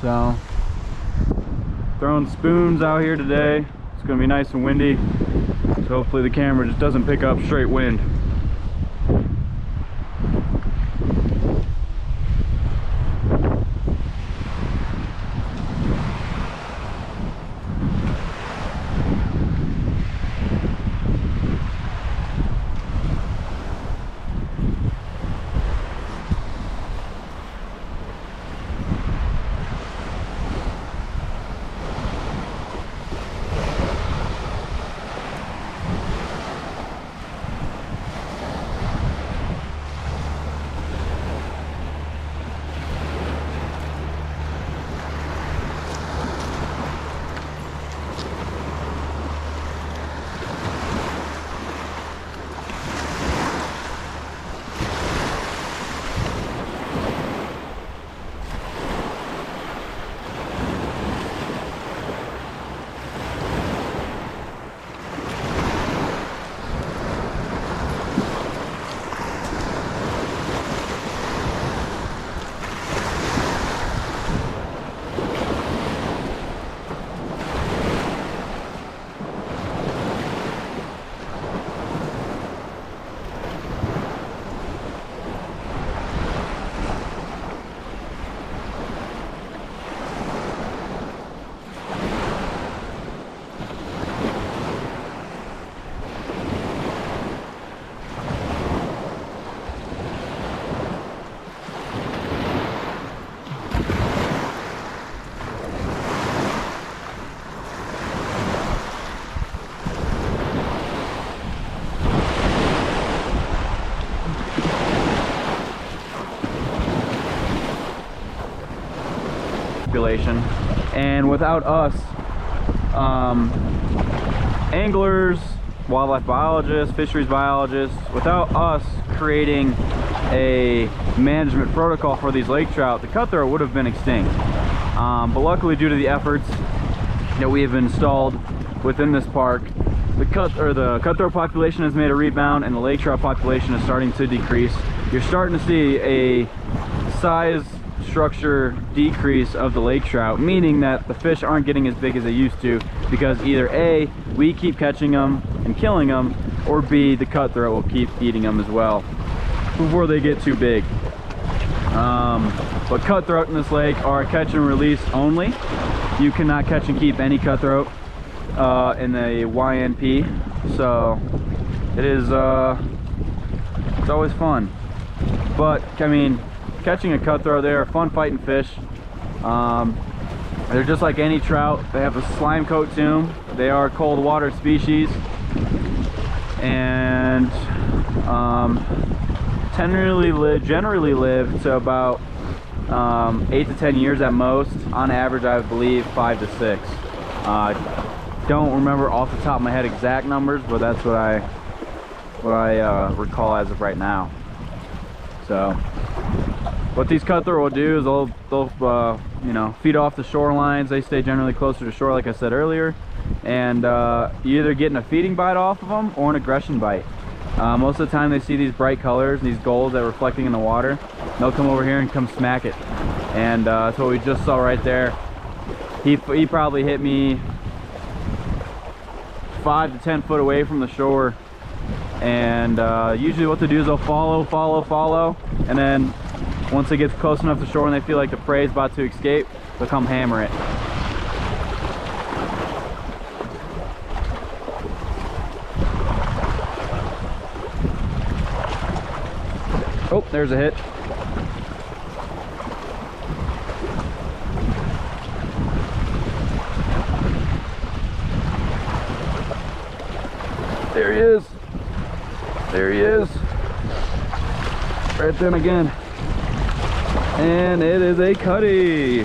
So throwing spoons out here today. It's gonna be nice and windy, so hopefully the camera just doesn't pick up straight wind. And without us, anglers, wildlife biologists, fisheries biologists, without us creating a management protocol for these lake trout, the cutthroat would have been extinct. But luckily, due to the efforts that we have installed within this park, the cutthroat population has made a rebound, and the lake trout population is starting to decrease. You're starting to see a size structure decrease of the lake trout, meaning that the fish aren't getting as big as they used to, because either A, we keep catching them and killing them, or B, the cutthroat will keep eating them as well before they get too big. But cutthroat in this lake are catch and release only. You cannot catch and keep any cutthroat in the YNP, so it is it's always fun. But I mean, catching a cutthroat, they are fun fighting fish. They're just like any trout. They have a slime coat to them. They are a cold water species, and generally live to about 8 to 10 years at most. On average, I believe 5 to 6. Don't remember off the top of my head exact numbers, but that's what I recall as of right now. So what these cutthroat will do is they'll you know, feed off the shorelines. They stay generally closer to shore, like I said earlier, and you're either getting a feeding bite off of them or an aggression bite. Most of the time they see these bright colors, these golds that are reflecting in the water, they'll come over here and come smack it. And that's what we just saw right there. He probably hit me 5 to 10 foot away from the shore, and usually what they do is they'll follow, and then once it gets close enough to shore and they feel like the prey is about to escape, they'll come hammer it. Oh, there's a hit. There he is. There he is. Right then again. And it is a cutty.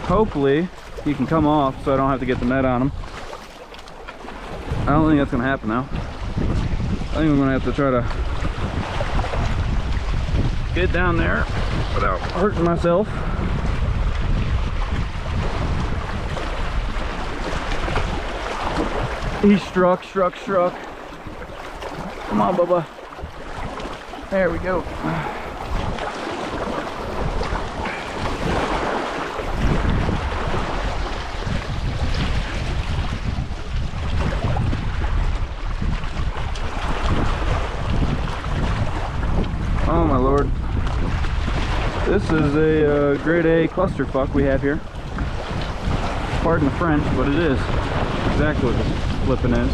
Hopefully he can come off so I don't have to get the net on him. I don't think that's gonna happen now. I think I'm gonna have to try to get down there without hurting myself. He struck. Come on, Bubba. There we go. is a grade A clusterfuck we have here. Pardon the French, but it is exactly what this flipping is.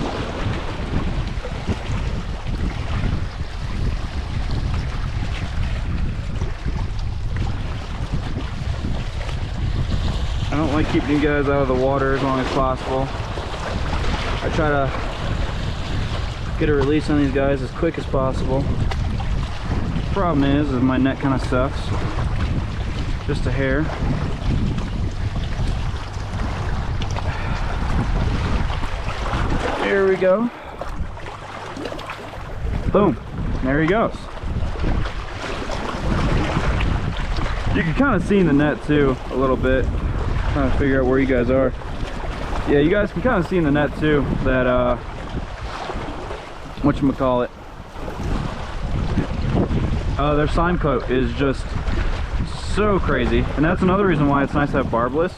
I don't like keeping you guys out of the water as long as possible. I try to get a release on these guys as quick as possible. Problem is my net kind of sucks. Just a hair. Here we go. Boom. There he goes. You can kind of see in the net too a little bit. Trying to figure out where you guys are. Yeah, you guys can kind of see in the net too that whatchamacallit, their slime coat is just so crazy, and that's another reason why it's nice to have barbless.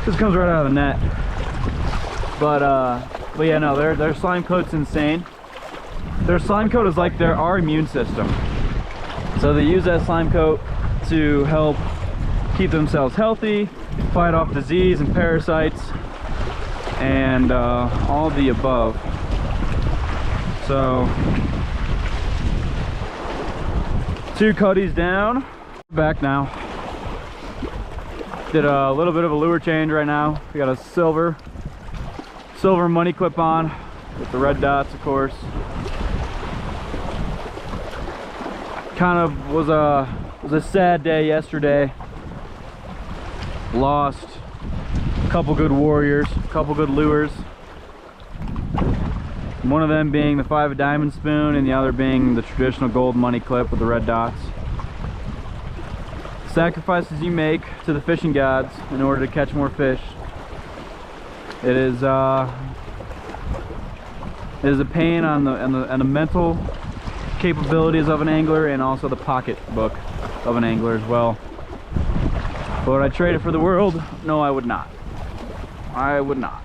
This comes right out of the net. But yeah, no, their slime coat's insane. Their slime coat is like our immune system. So they use that slime coat to help keep themselves healthy, fight off disease and parasites, and all of the above. So 2 cutties down. Back now. Did a little bit of a lure change right now. We got a silver money clip on with the red dots, of course. Kind of was a sad day yesterday. Lost a couple good warriors, a couple good lures. One of them being the 5 diamond spoon and the other being the traditional gold money clip with the red dots. Sacrifices you make to the fishing gods in order to catch more fish. It is a pain on the mental capabilities of an angler, and also the pocketbook of an angler as well. But would I trade it for the world? No, I would not. I would not.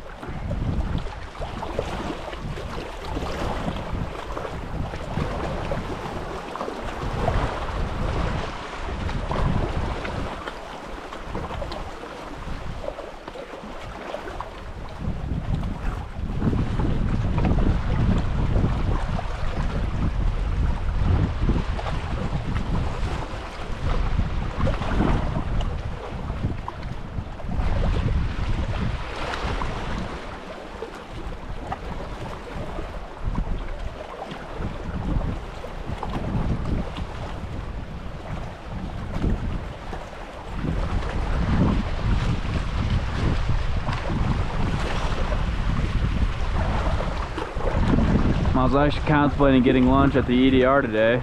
I was actually contemplating getting lunch at the EDR today,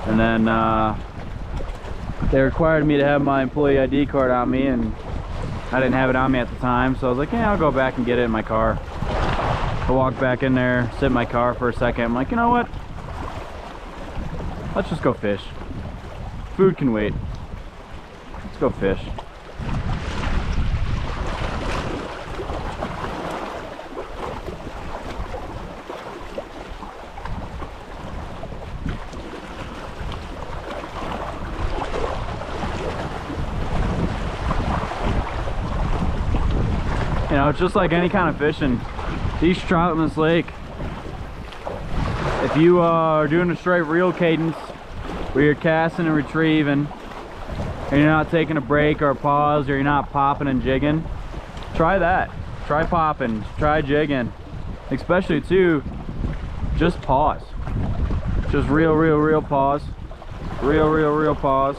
and then they required me to have my employee ID card on me, and I didn't have it on me at the time, so I was like, yeah, I'll go back and get it in my car. I walked back in there, sit in my car for a second. I'm like, you know what? Let's just go fish. Food can wait. Let's go fish. You know, it's just like any kind of fishing. These trout in this lake, if you are doing a straight reel cadence where you're casting and retrieving, and you're not taking a break or a pause, or you're not popping and jigging, try that. Try popping, try jigging. Especially too, just pause. Just real pause. Real pause.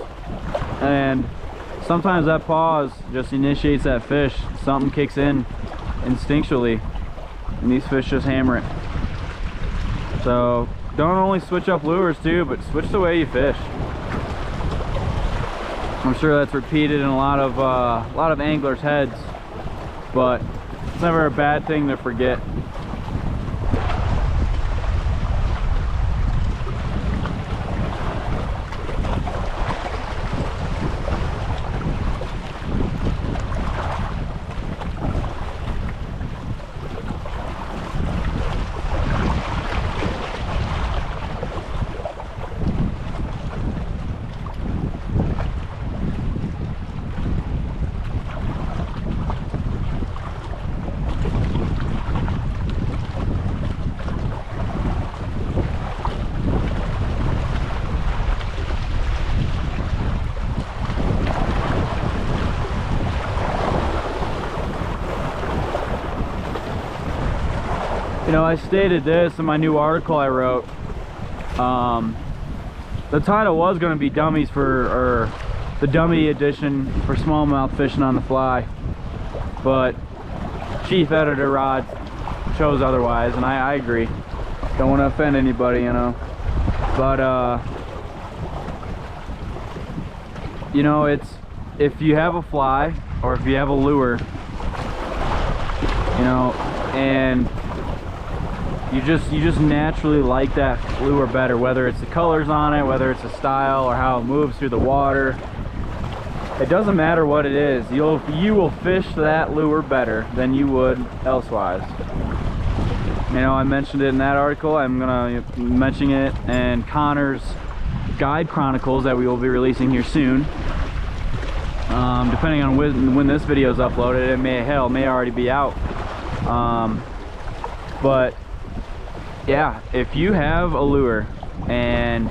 And sometimes that pause just initiates that fish. Something kicks in instinctually, and these fish just hammer it. So don't only switch up lures too, but switch the way you fish. I'm sure that's repeated in a lot of anglers' heads, but it's never a bad thing to forget. know, I stated this in my new article I wrote. The title was going to be dummies for, or the dummy edition for smallmouth fishing on the fly, but chief editor Rod chose otherwise, and I agree. Don't want to offend anybody, you know, but you know, it's, if you have a fly or if you have a lure, you know, and you just naturally like that lure better, whether it's the colors on it, whether it's the style or how it moves through the water. It doesn't matter what it is, you will fish that lure better than you would elsewise. You know, I mentioned it in that article. I'm gonna mention it in Connor's guide chronicles that we will be releasing here soon. Depending on when this video is uploaded, it may already be out. But yeah, if you have a lure and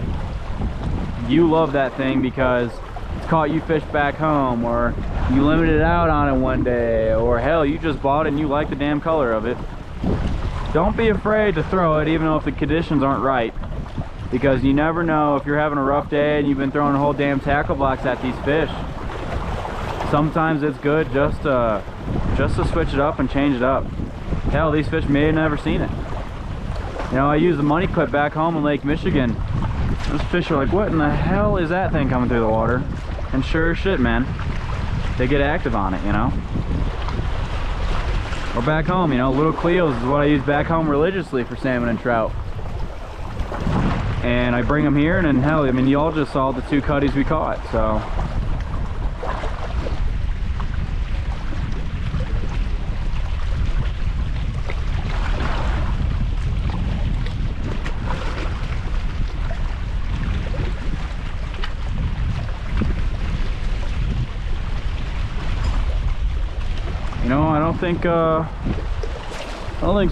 you love that thing because it's caught you fish back home, or you limited out on it one day, or hell, you just bought it and you like the damn color of it, don't be afraid to throw it, even if the conditions aren't right, because you never know. If you're having a rough day and you've been throwing a whole damn tackle box at these fish, sometimes it's good just to switch it up and change it up. Hell, these fish may have never seen it. You know, I use the money clip back home in Lake Michigan. Those fish are like, what in the hell is that thing coming through the water? And sure as shit, man, they get active on it, you know. Or back home, you know, little Cleos is what I use back home religiously for salmon and trout. And I bring them here, and then hell, I mean, y'all just saw the 2 cutties we caught, so. You know, I don't think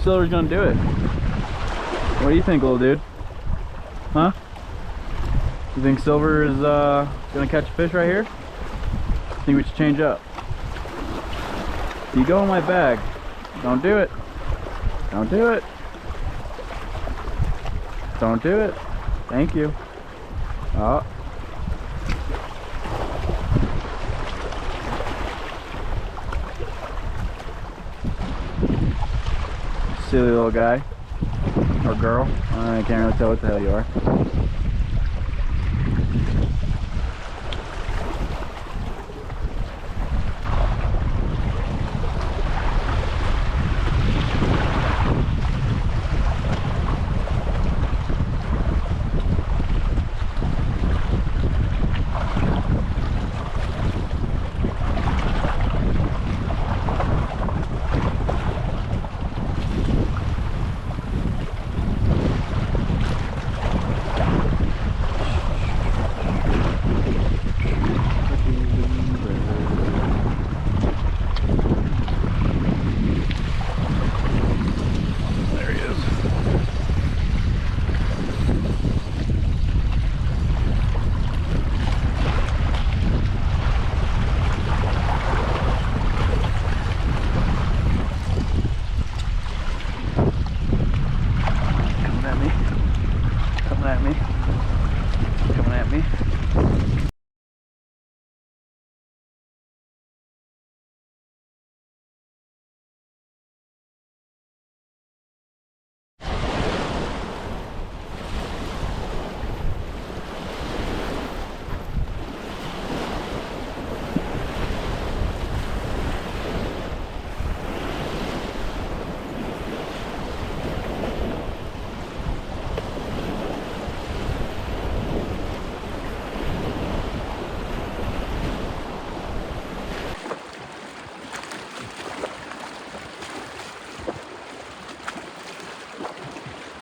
Silver's gonna do it. What do you think, little dude? Huh? You think Silver is gonna catch a fish right here? I think we should change up. You go in my bag. Don't do it. Don't do it. Don't do it. Thank you. Oh. Silly little guy or girl. I can't really tell what the hell you are.